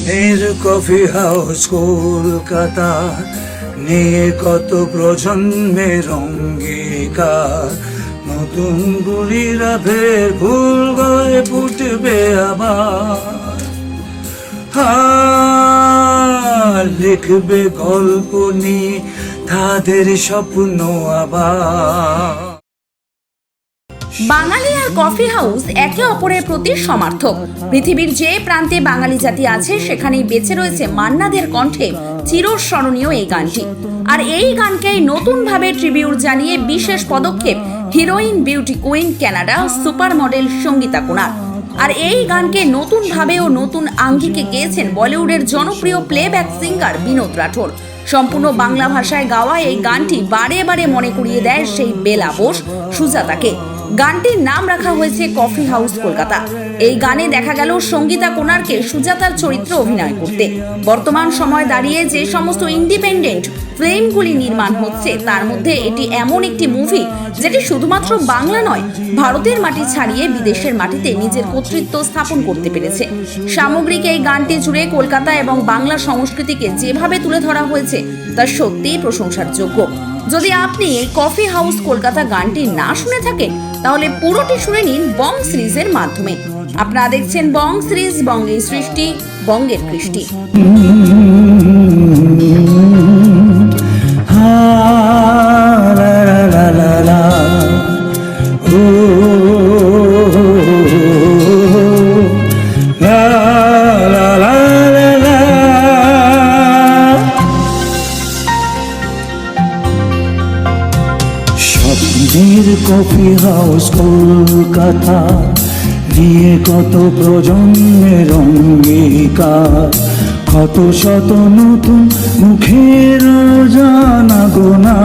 এর coffee house Kolkata নিয়ে কত প্রজন্মের অঙ্গীকার, নতুন গুলিরা ফের ফুল গয়ে ফুটবে আবার, লিখবে গল্প নিয়ে তাদের স্বপ্ন আবার। বাঙালি আর কফি হাউস একে অপরের প্রতি সমার্থক। পৃথিবীর যে প্রান্তে বাঙালি জাতি আছে সেখানেই বেঁচে রয়েছে মান্নাদের কণ্ঠে চিরস্মরণীয় এই গানটি। আর এই গানকেই নতুনভাবে ট্রিবিউট জানিয়ে বিশেষ পদক্ষেপ heroine beauty queen Canada super model Sangeeta Konar. আর এই গানকে নতুনভাবে ও নতুন আঙ্গিকে গেয়েছেন বলিউডের জনপ্রিয় প্লেব্যাক সিঙ্গার বিনোদ রাঠোর। সম্পূর্ণ বাংলা ভাষায় গাওয়া এই গানটি বারে বারে মনে করিয়ে দেয় সেই বেলা বোস সুজাতাকে। গানটির নাম রাখা হয়েছে কফি হাউস কলকাতা। এই গানে দেখা গেল সঙ্গীতা কোনারকে সুজাতার চরিত্রে অভিনয় করতে। বর্তমান সময় দাঁড়িয়ে যে সমস্ত ইন্ডিপেন্ডেন্ট ফিল্মগুলি নির্মাণ হচ্ছে তার মধ্যে এটি এমন একটি মুভি যেটি শুধুমাত্র বাংলা নয়, ভারতের মাটি ছাড়িয়ে বিদেশের মাটিতে নিজের কর্তৃত্ব স্থাপন করতে পেরেছে। সামগ্রিক এই গানটি জুড়ে কলকাতা এবং বাংলা সংস্কৃতিকে যেভাবে তুলে ধরা হয়েছে তা সত্যিই প্রশংসার যোগ্য। যদি আপনি এই কফি হাউস কলকাতা গানটি না শুনে থাকেন তাহলে পুরোটি শুনে নিন বং সিরিজের মাধ্যমে। আপনারা দেখছেন বং সিরিজ, বঙ্গের সৃষ্টি, বঙ্গের কৃষ্টি। স্বপ্নের কফি হাউস কলকাতা নিয়ে কত প্রজন্মের অঙ্গীকার, কত শত নতুন মুখের জানা গোনা।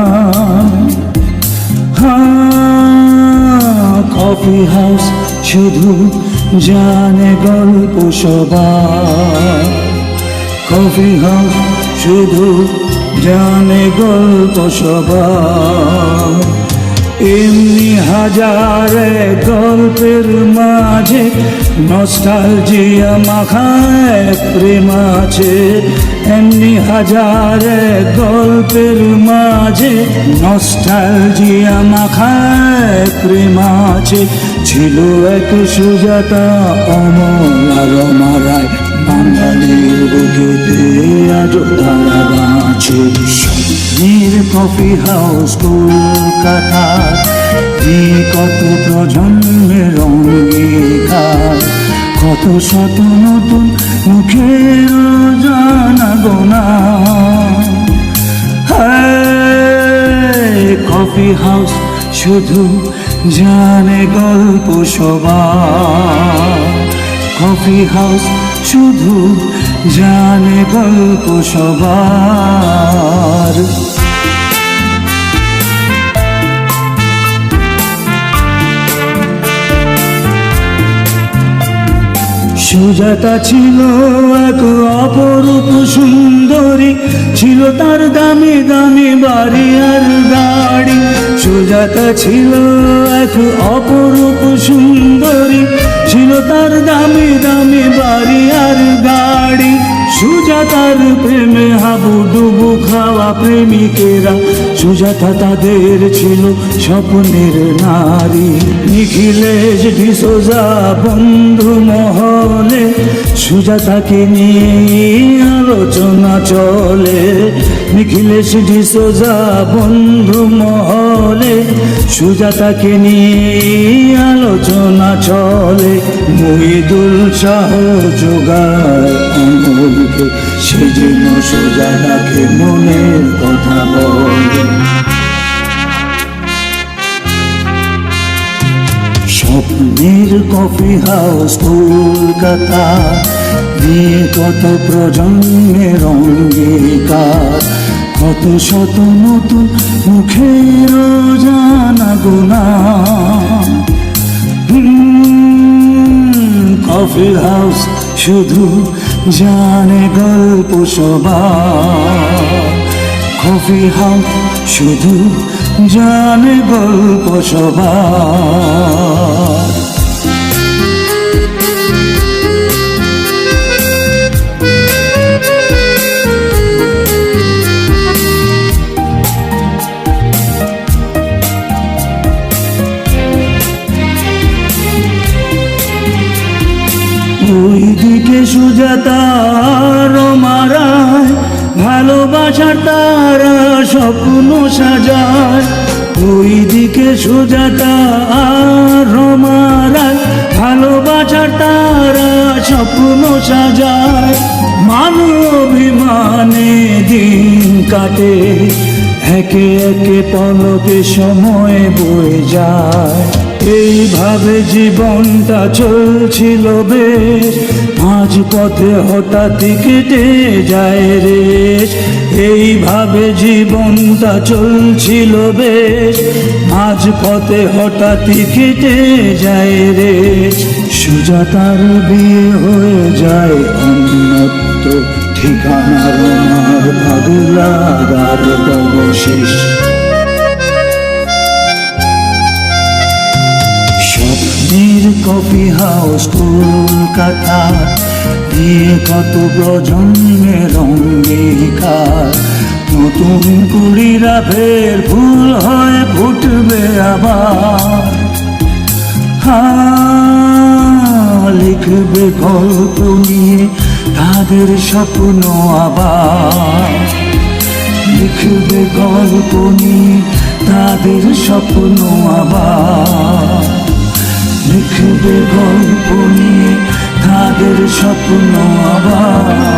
কফি হাউস শুধু জানে গল্প সবার, কফি হাউস শুধু জানে গল্প সবার। এমনি হাজারে গল্পের মাঝে নস্টালজিয়া মাখায় প্রেম আছে, এমনি হাজারে গল্পের মাঝে নস্টালজিয়া মাখায় প্রেম আছে। ছিল এক সুজাতা, অমল আর রমা রায়, বাঙালির বুকেতে আজও তারা বাঁচে। স্বপ্নের কফি হাউস কলকাতা নিয়ে কত প্রজন্মের অঙ্গীকার, কত শত নতুন মুখের জানা গোনা। কফি হাউস শুধু জানে গল্প সবার, কফি হাউস শুধু জানে গল্প সবার। সুজাতা ছিল এক অপরূপ সুন্দরী, ছিল তার দামি দামি বাড়ি আর গাড়ি। সুজাতা ছিল এক অপরূপ সুন্দরী, ছিল তার দামি দামি বাড়ি আর গাড়ি। সুজাতার প্রেমে হাবুডুবু খাওয়া প্রেমিকেরা, সুজাতা তাদের ছিল স্বপ্নের নারী। নিখিলেশ ডিসোজা বন্ধু মহলে সুজাতাকে নিয়ে আলোচনা চলে। নিখিলেশ ডিসোজা বন্ধু মহলে সুজাতাকে নিয়ে আলোচনা চলে। মহিদুল শাহ যোগায় অমলকে, সে যেন সুজাতাকে মনের কথা বলে। স্বপ্নের কফি হাউস কলকাতা নিয়ে কত প্রজন্মের অঙ্গীকার, কত শত নতুন মুখের জানা গোনা। কফি হাউস শুধু জানে গল্প সবার, কফি হাউস শুধু জানে গল্প সবার। তার মারায়, ভালোবাসার তারা স্বপ্ন সাজায়। ওই দিকে সুজাতা আর মারায়, ভালোবাসার তারা স্বপ্ন সাজায়। মানবিমানে দিন কাটে, একে একে পলকে সময় বয়ে যায়। এইভাবে জীবনটা চলছিল বেশ, আজ পথে হঠাৎই কেটে যায় রেশ। এইভাবে জীবনটা চলছিল বেশ, আজ পথে হঠাৎই কেটে যায় রেশ। সুজাতার বিয়ে হয়ে যায় অন্যত্র, ঠিকানার আমার পাগলাগার অবশেষ। স্বপ্নের কফি হাউস কলকাতা, দিয়ে কত প্রজন্মের অঙ্গীকার। নতুন কুড়িরা ফের ফুল হয়ে ফুটবে আবার। লিখবে গল্প নিয়ে তাদের স্বপ্ন আবার। লিখবে গল্প নিয়ে তাদের স্বপ্ন আবার। লিখবে গল্প নিয়ে তাদের স্বপ্ন আবার।